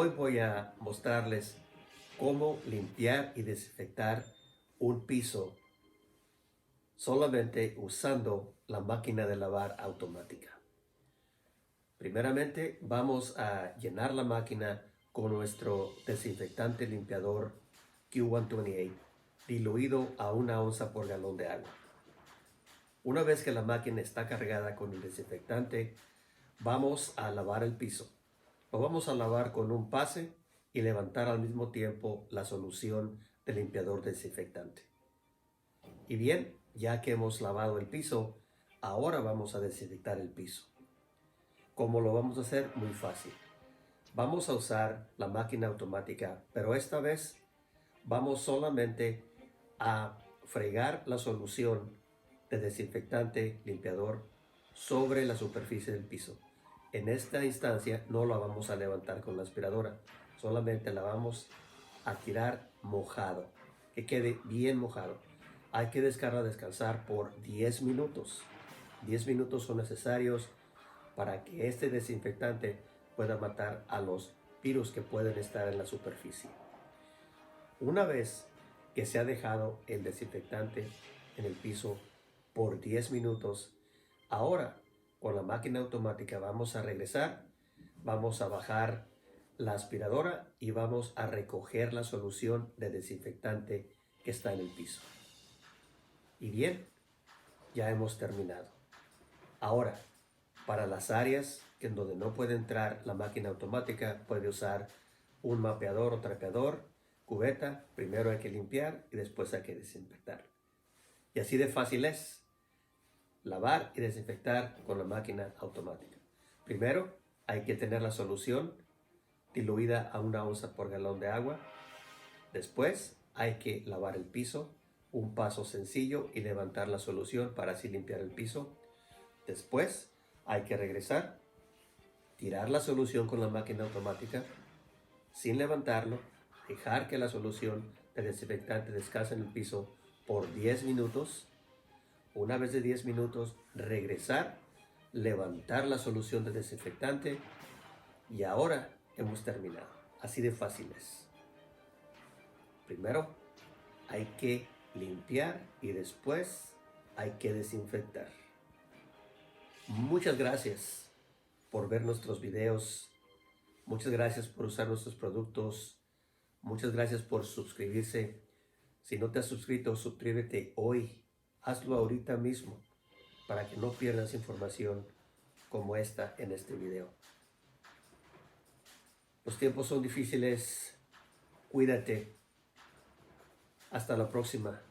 Hoy voy a mostrarles cómo limpiar y desinfectar un piso solamente usando la máquina de lavar automática. Primeramente vamos a llenar la máquina con nuestro desinfectante limpiador Q128 diluido a 1 onza por galón de agua. Una vez que la máquina está cargada con el desinfectante, vamos a lavar el piso. Lo vamos a lavar con un pase y levantar al mismo tiempo la solución de limpiador desinfectante. Y bien, ya que hemos lavado el piso, ahora vamos a desinfectar el piso. ¿Cómo lo vamos a hacer? Muy fácil. Vamos a usar la máquina automática, pero esta vez vamos solamente a fregar la solución de desinfectante limpiador sobre la superficie del piso. En esta instancia no la vamos a levantar con la aspiradora, solamente la vamos a tirar mojado, que quede bien mojado. Hay que dejarla descansar por 10 minutos. 10 minutos son necesarios para que este desinfectante pueda matar a los virus que pueden estar en la superficie. Una vez que se ha dejado el desinfectante en el piso por 10 minutos, ahora con la máquina automática vamos a regresar, vamos a bajar la aspiradora y vamos a recoger la solución de desinfectante que está en el piso. Y bien, ya hemos terminado. Ahora, para las áreas en donde no puede entrar la máquina automática, puede usar un mapeador o trapeador, cubeta. Primero hay que limpiar y después hay que desinfectar. Y así de fácil es lavar y desinfectar con la máquina automática. Primero hay que tener la solución diluida a 1 onza por galón de agua. Después hay que lavar el piso, un paso sencillo, y levantar la solución para así limpiar el piso. Después hay que regresar, tirar la solución con la máquina automática sin levantarlo, dejar que la solución de desinfectante descanse en el piso por 10 minutos. Una vez de 10 minutos, regresar, levantar la solución de desinfectante y ahora hemos terminado. Así de fácil es. Primero hay que limpiar y después hay que desinfectar. Muchas gracias por ver nuestros videos. Muchas gracias por usar nuestros productos. Muchas gracias por suscribirse. Si no te has suscrito, suscríbete hoy. Hazlo ahorita mismo para que no pierdas información como esta en este video. Los tiempos son difíciles. Cuídate. Hasta la próxima.